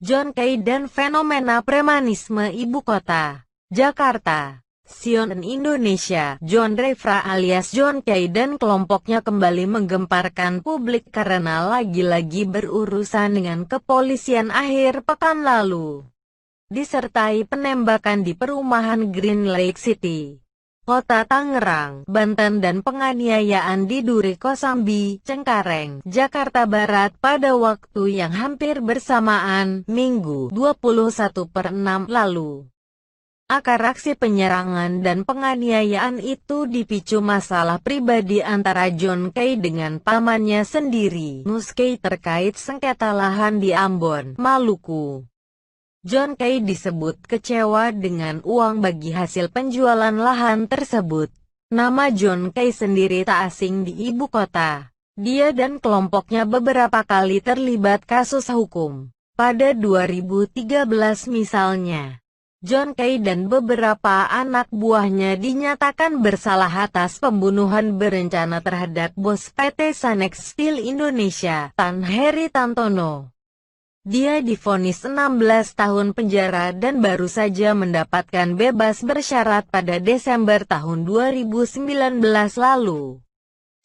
John Kay dan fenomena premanisme ibu kota. Jakarta. CNN Indonesia. John Refra alias John Kay dan kelompoknya kembali menggemparkan publik karena lagi-lagi berurusan dengan kepolisian akhir pekan lalu, disertai penembakan di perumahan Green Lake City, Kota Tangerang, Banten dan penganiayaan di Duri Kosambi, Cengkareng, Jakarta Barat pada waktu yang hampir bersamaan, Minggu 21/6 lalu. Akar aksi penyerangan dan penganiayaan itu dipicu masalah pribadi antara John Kay dengan pamannya sendiri, Nus Kay, terkait sengketa lahan di Ambon, Maluku. John Kay disebut kecewa dengan uang bagi hasil penjualan lahan tersebut. Nama John Kay sendiri tak asing di ibu kota. Dia dan kelompoknya beberapa kali terlibat kasus hukum. Pada 2013 misalnya, John Kay dan beberapa anak buahnya dinyatakan bersalah atas pembunuhan berencana terhadap bos PT Sanex Steel Indonesia, Tan Heri Tantono. Dia divonis 16 tahun penjara dan baru saja mendapatkan bebas bersyarat pada Desember tahun 2019 lalu.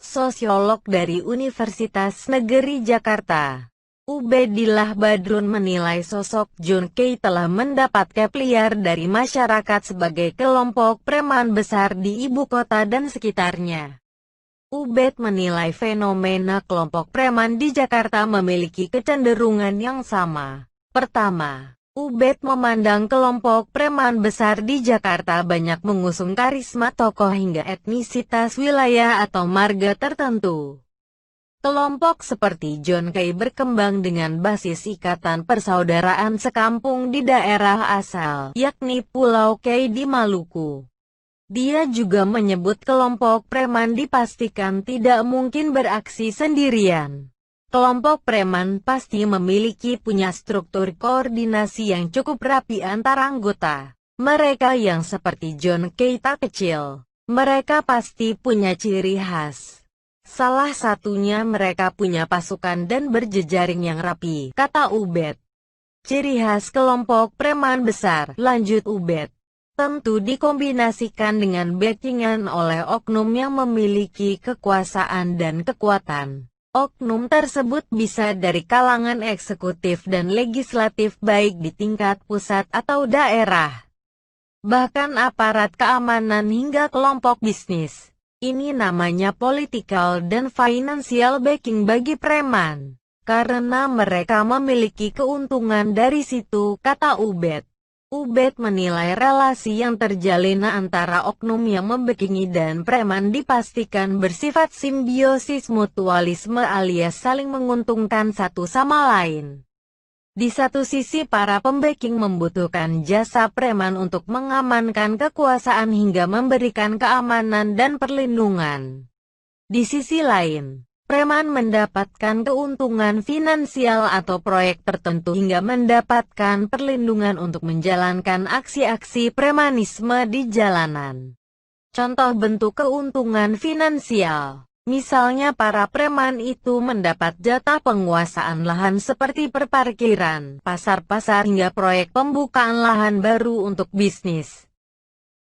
Sosiolog dari Universitas Negeri Jakarta, Ubedillah Badrun menilai sosok John Kay telah mendapat kepliar dari masyarakat sebagai kelompok preman besar di ibu kota dan sekitarnya. Ubed menilai fenomena kelompok preman di Jakarta memiliki kecenderungan yang sama. Pertama, Ubed memandang kelompok preman besar di Jakarta banyak mengusung karisma tokoh hingga etnisitas wilayah atau marga tertentu. Kelompok seperti John Kay berkembang dengan basis ikatan persaudaraan sekampung di daerah asal, yakni Pulau Kay di Maluku. Dia juga menyebut kelompok preman dipastikan tidak mungkin beraksi sendirian. Kelompok preman pasti memiliki punya struktur koordinasi yang cukup rapi antar anggota. Mereka yang seperti John Kay tak kecil. Mereka pasti punya ciri khas. Salah satunya mereka punya pasukan dan berjejaring yang rapi, kata Ubed. Ciri khas kelompok preman besar, lanjut Ubed, tentu dikombinasikan dengan backingan oleh oknum yang memiliki kekuasaan dan kekuatan. Oknum tersebut bisa dari kalangan eksekutif dan legislatif baik di tingkat pusat atau daerah. Bahkan aparat keamanan hingga kelompok bisnis. Ini namanya political dan financial backing bagi preman. Karena mereka memiliki keuntungan dari situ, kata Ubed. Ubed menilai relasi yang terjalin antara oknum yang membackingi dan preman dipastikan bersifat simbiosis mutualisme alias saling menguntungkan satu sama lain. Di satu sisi para pembacking membutuhkan jasa preman untuk mengamankan kekuasaan hingga memberikan keamanan dan perlindungan. Di sisi lain, preman mendapatkan keuntungan finansial atau proyek tertentu hingga mendapatkan perlindungan untuk menjalankan aksi-aksi premanisme di jalanan. Contoh bentuk keuntungan finansial, misalnya para preman itu mendapat jatah penguasaan lahan seperti perparkiran, pasar-pasar hingga proyek pembukaan lahan baru untuk bisnis.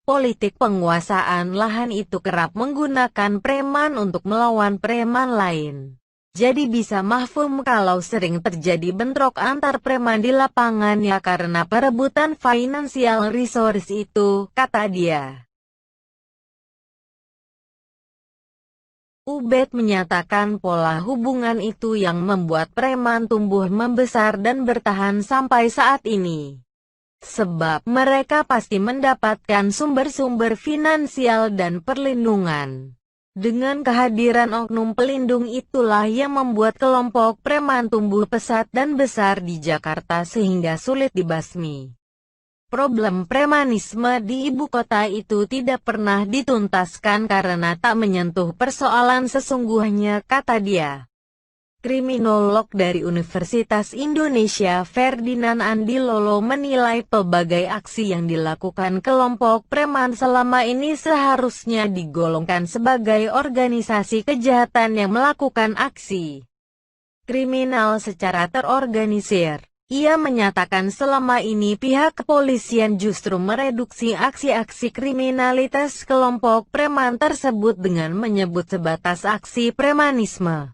Politik penguasaan lahan itu kerap menggunakan preman untuk melawan preman lain. Jadi bisa mafhum kalau sering terjadi bentrok antar preman di lapangan ya karena perebutan financial resource itu, kata dia. Ubed menyatakan pola hubungan itu yang membuat preman tumbuh membesar dan bertahan sampai saat ini. Sebab mereka pasti mendapatkan sumber-sumber finansial dan perlindungan. Dengan kehadiran oknum pelindung itulah yang membuat kelompok preman tumbuh pesat dan besar di Jakarta sehingga sulit dibasmi. Problem premanisme di ibu kota itu tidak pernah dituntaskan karena tak menyentuh persoalan sesungguhnya, kata dia. Kriminolog dari Universitas Indonesia Ferdinand Andi Lolo menilai pelbagai aksi yang dilakukan kelompok preman selama ini seharusnya digolongkan sebagai organisasi kejahatan yang melakukan aksi kriminal secara terorganisir. Ia menyatakan selama ini pihak kepolisian justru mereduksi aksi-aksi kriminalitas kelompok preman tersebut dengan menyebut sebatas aksi premanisme.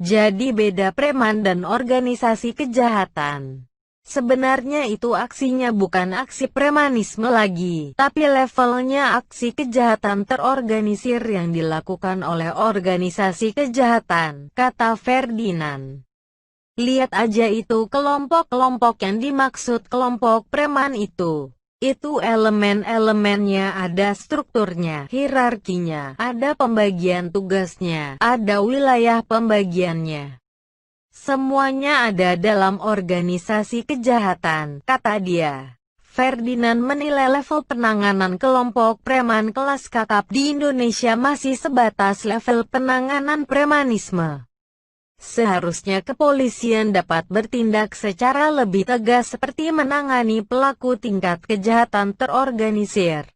Jadi beda preman dan organisasi kejahatan. Sebenarnya itu aksinya bukan aksi premanisme lagi, tapi levelnya aksi kejahatan terorganisir yang dilakukan oleh organisasi kejahatan, kata Ferdinand. Lihat aja itu kelompok-kelompok yang dimaksud kelompok preman itu. Itu elemen-elemennya, ada strukturnya, hierarkinya, ada pembagian tugasnya, ada wilayah pembagiannya. Semuanya ada dalam organisasi kejahatan, kata dia. Ferdinand menilai level penanganan kelompok preman kelas kakap di Indonesia masih sebatas level penanganan premanisme. Seharusnya kepolisian dapat bertindak secara lebih tegas seperti menangani pelaku tingkat kejahatan terorganisir.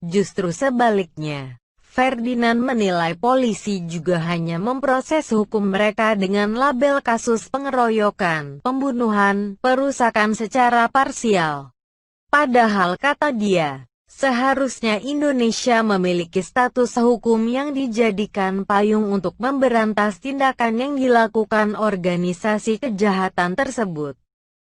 Justru sebaliknya, Ferdinand menilai polisi juga hanya memproses hukum mereka dengan label kasus pengeroyokan, pembunuhan, perusakan secara parsial. Padahal kata dia, seharusnya Indonesia memiliki status hukum yang dijadikan payung untuk memberantas tindakan yang dilakukan organisasi kejahatan tersebut.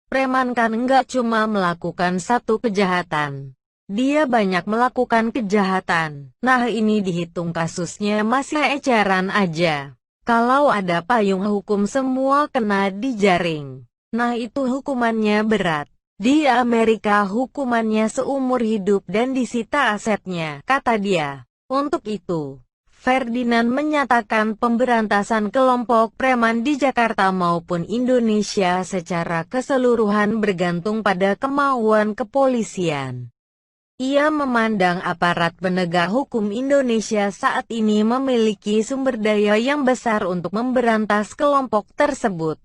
Preman kan enggak cuma melakukan satu kejahatan. Dia banyak melakukan kejahatan. Nah ini dihitung kasusnya masih eceran aja. Kalau ada payung hukum semua kena dijaring. Nah itu hukumannya berat. Di Amerika hukumannya seumur hidup dan disita asetnya, kata dia. Untuk itu, Ferdinand menyatakan pemberantasan kelompok preman di Jakarta maupun Indonesia secara keseluruhan bergantung pada kemauan kepolisian. Ia memandang aparat penegak hukum Indonesia saat ini memiliki sumber daya yang besar untuk memberantas kelompok tersebut.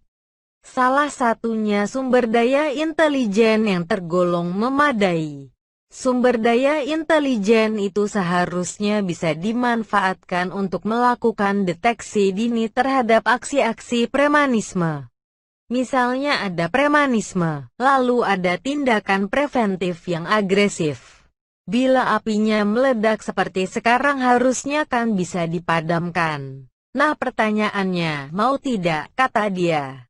Salah satunya sumber daya intelijen yang tergolong memadai. Sumber daya intelijen itu seharusnya bisa dimanfaatkan untuk melakukan deteksi dini terhadap aksi-aksi premanisme. Misalnya ada premanisme, lalu ada tindakan preventif yang agresif. Bila apinya meledak seperti sekarang harusnya kan bisa dipadamkan. Nah pertanyaannya, mau tidak, kata dia.